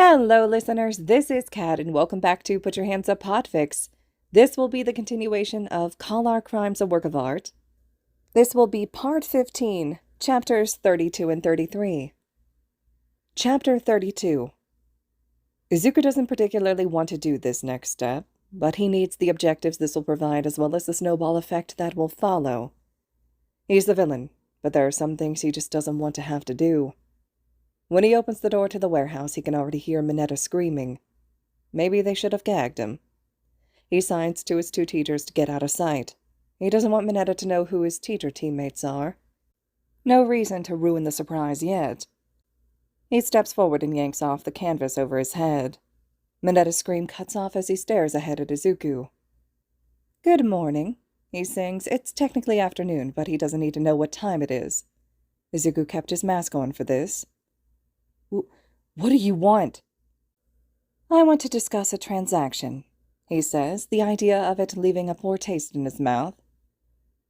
Hello, listeners. This is Kat, and welcome back to Put Your Hands Up Podfic. This will be the continuation of Call Our Crimes a Work of Art. This will be Part 15, Chapters 32 and 33. Chapter 32. Izuku doesn't particularly want to do this next step, but he needs the objectives this will provide as well as the snowball effect that will follow. He's the villain, but there are some things he just doesn't want to have to do. When he opens the door to the warehouse, he can already hear Mineta screaming. Maybe they should have gagged him. He signs to his two teachers to get out of sight. He doesn't want Mineta to know who his teacher teammates are. No reason to ruin the surprise yet. He steps forward and yanks off the canvas over his head. Mineta's scream cuts off as he stares ahead at Izuku. "Good morning," he sings. It's technically afternoon, but he doesn't need to know what time it is. Izuku kept his mask on for this. "What do you want?" "I want to discuss a transaction," he says, the idea of it leaving a poor taste in his mouth.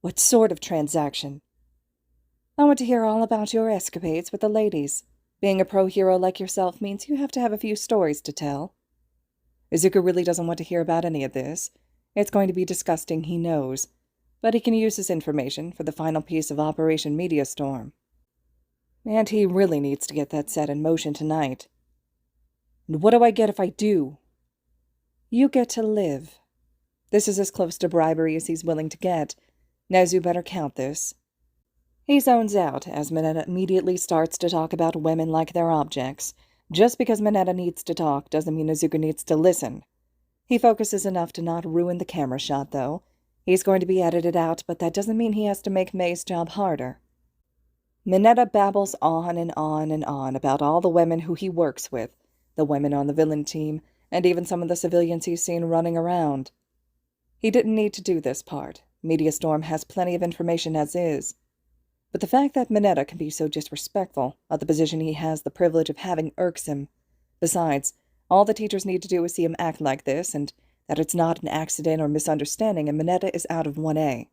"What sort of transaction?" "I want to hear all about your escapades with the ladies. Being a pro-hero like yourself means you have to have a few stories to tell." Izuku really doesn't want to hear about any of this. It's going to be disgusting, he knows, but he can use his information for the final piece of Operation Media Storm. And he really needs to get that set in motion tonight. "And what do I get if I do?" "You get to live." This is as close to bribery as he's willing to get. Nezu better count this. He zones out as Mineta immediately starts to talk about women like they're objects. Just because Mineta needs to talk doesn't mean Izuku needs to listen. He focuses enough to not ruin the camera shot, though. He's going to be edited out, but that doesn't mean he has to make Mei's job harder. Mineta babbles on and on and on about all the women who he works with, the women on the villain team, and even some of the civilians he's seen running around. He didn't need to do this part. Media Storm has plenty of information as is. But the fact that Mineta can be so disrespectful of the position he has the privilege of having irks him. Besides, all the teachers need to do is see him act like this, and that it's not an accident or misunderstanding, and Mineta is out of 1A.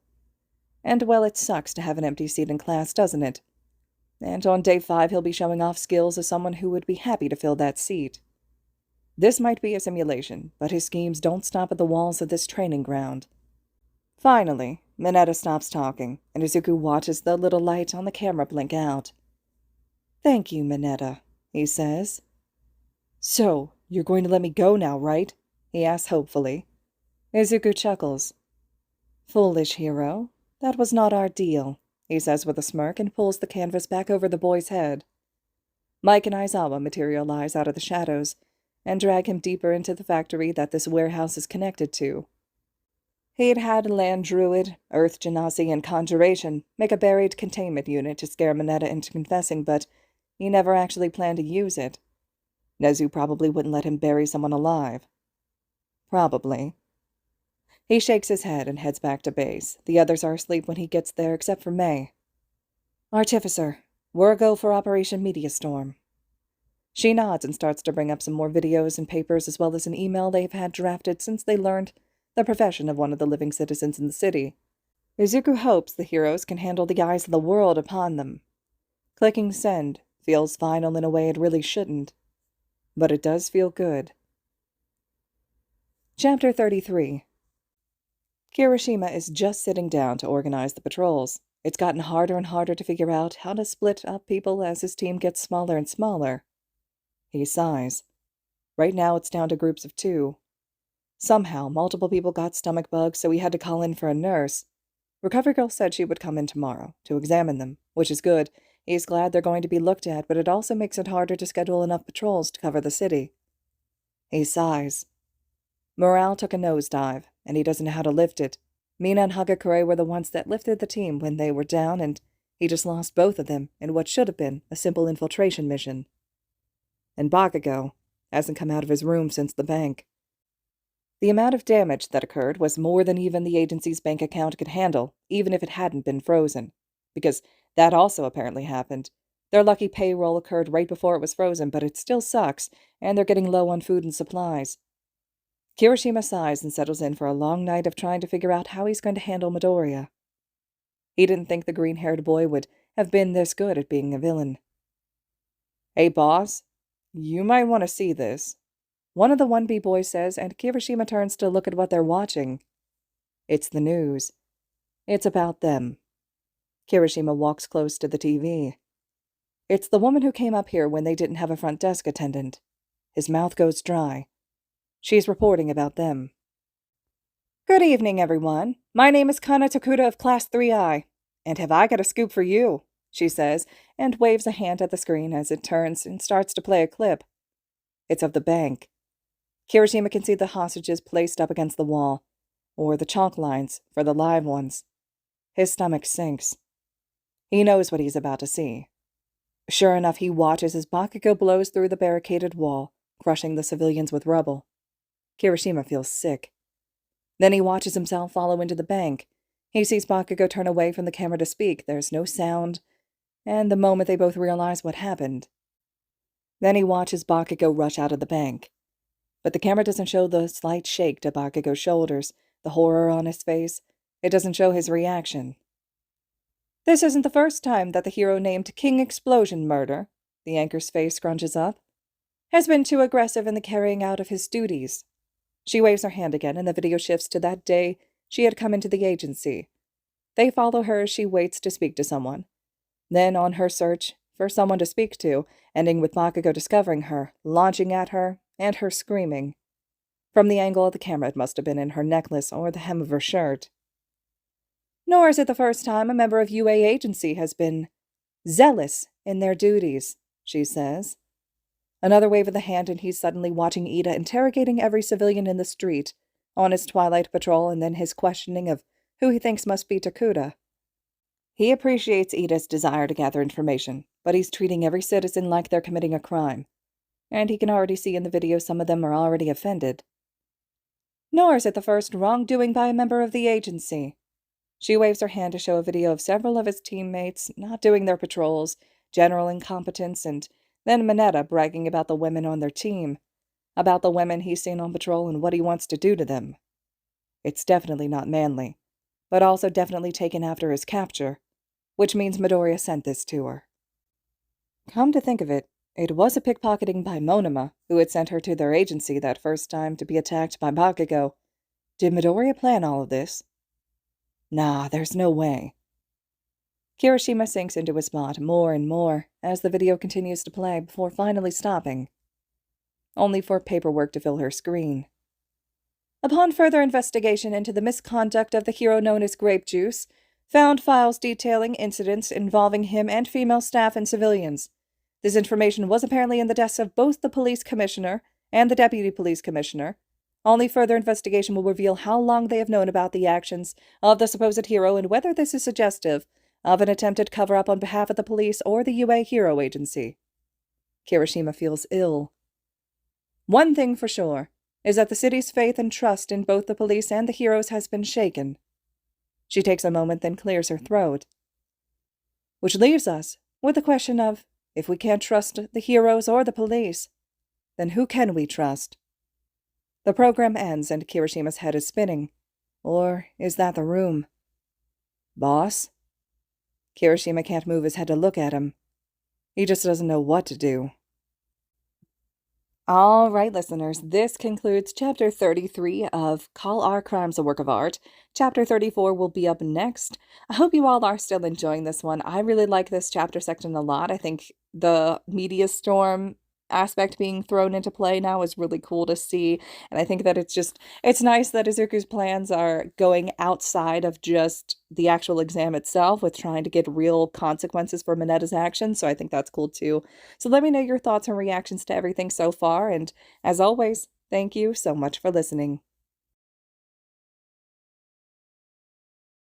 And, well, it sucks to have an empty seat in class, doesn't it? And on day 5 he'll be showing off skills as someone who would be happy to fill that seat. This might be a simulation, but his schemes don't stop at the walls of this training ground. Finally, Mineta stops talking, and Izuku watches the little light on the camera blink out. "Thank you, Mineta," he says. "So, you're going to let me go now, right?" he asks hopefully. Izuku chuckles. "Foolish hero. That was not our deal," he says with a smirk and pulls the canvas back over the boy's head. Mike and Aizawa materialize out of the shadows and drag him deeper into the factory that this warehouse is connected to. He'd had Land Druid, Earth Genasi, and Conjuration make a buried containment unit to scare Mineta into confessing, but he never actually planned to use it. Nezu probably wouldn't let him bury someone alive. Probably. He shakes his head and heads back to base. The others are asleep when he gets there, except for Mei. "Artificer, we're a go for Operation Media Storm." She nods and starts to bring up some more videos and papers as well as an email they've had drafted since they learned the profession of one of the living citizens in the city. Izuku hopes the heroes can handle the eyes of the world upon them. Clicking send feels final in a way it really shouldn't, but it does feel good. Chapter 33. Kirishima is just sitting down to organize the patrols. It's gotten harder and harder to figure out how to split up people as his team gets smaller and smaller. He sighs. Right now it's down to groups of 2. Somehow, multiple people got stomach bugs, so he had to call in for a nurse. Recovery Girl said she would come in tomorrow to examine them, which is good. He's glad they're going to be looked at, but it also makes it harder to schedule enough patrols to cover the city. He sighs. Morale took a nosedive, and he doesn't know how to lift it. Mina and Hagakure were the ones that lifted the team when they were down, and he just lost both of them in what should have been a simple infiltration mission. And Bakugo hasn't come out of his room since the bank. The amount of damage that occurred was more than even the agency's bank account could handle, even if it hadn't been frozen. Because that also apparently happened. Their lucky payroll occurred right before it was frozen, but it still sucks, and they're getting low on food and supplies. Kirishima sighs and settles in for a long night of trying to figure out how he's going to handle Midoriya. He didn't think the green-haired boy would have been this good at being a villain. "Hey, boss, You might want to see this, one of the 1B boys says, and Kirishima turns to look at what they're watching. It's the news. It's about them. Kirishima walks close to the TV. It's the woman who came up here when they didn't have a front desk attendant. His mouth goes dry. She's reporting about them. Good evening, everyone. My name is Kana Tokuda of Class 3I, and have I got a scoop for you, she says, and waves a hand at the screen as it turns and starts to play a clip. It's of the bank. Kirishima can see the hostages placed up against the wall, or the chalk lines for the live ones. His stomach sinks. He knows what he's about to see. Sure enough, he watches as Bakugo blows through the barricaded wall, crushing the civilians with rubble. Kirishima feels sick. Then he watches himself follow into the bank. He sees Bakugo turn away from the camera to speak. There's no sound, and the moment they both realize what happened. Then he watches Bakugo rush out of the bank. But the camera doesn't show the slight shake to Bakugo's shoulders, the horror on his face. It doesn't show his reaction. This isn't the first time that the hero named King Explosion Murder, the anchor's face scrunches up, has been too aggressive in the carrying out of his duties. She waves her hand again, and the video shifts to that day she had come into the agency. They follow her as she waits to speak to someone. Then on her search for someone to speak to, ending with Bakugo discovering her, launching at her, and her screaming. From the angle of the camera, it must have been in her necklace or the hem of her shirt. Nor is it the first time a member of UA agency has been zealous in their duties, she says. Another wave of the hand, and he's suddenly watching Ida interrogating every civilian in the street, on his twilight patrol, and then his questioning of who he thinks must be Tokuda. He appreciates Ida's desire to gather information, but he's treating every citizen like they're committing a crime, and he can already see in the video some of them are already offended. Nor is it the first wrongdoing by a member of the agency. She waves her hand to show a video of several of his teammates not doing their patrols, general incompetence, and then Mineta bragging about the women on their team, about the women he's seen on patrol and what he wants to do to them. It's definitely not manly, but also definitely taken after his capture, which means Midoriya sent this to her. Come to think of it, it was a pickpocketing by Monoma, who had sent her to their agency that first time to be attacked by Bakugo. Did Midoriya plan all of this? Nah, there's no way. Kirishima sinks into his spot more and more as the video continues to play before finally stopping, only for paperwork to fill her screen. Upon further investigation into the misconduct of the hero known as Grape Juice, found files detailing incidents involving him and female staff and civilians. This information was apparently in the desks of both the police commissioner and the deputy police commissioner. Only further investigation will reveal how long they have known about the actions of the supposed hero and whether this is suggestive of an attempted cover-up on behalf of the police or the UA Hero Agency. Kirishima feels ill. One thing for sure is that the city's faith and trust in both the police and the heroes has been shaken. She takes a moment, then clears her throat. Which leaves us with the question of, if we can't trust the heroes or the police, then who can we trust? The program ends and Kirishima's head is spinning. Or is that the room? Boss? Kirishima can't move his head to look at him. He just doesn't know what to do. All right, listeners, this concludes Chapter 33 of Call Our Crimes a Work of Art. Chapter 34 will be up next. I hope you all are still enjoying this one. I really like this chapter section a lot. I think the media storm aspect being thrown into play now is really cool to see, and I think that it's nice that Izuku's plans are going outside of just the actual exam itself with trying to get real consequences for Mineta's actions, so I think that's cool too. So let me know your thoughts and reactions to everything so far, and as always, thank you so much for listening.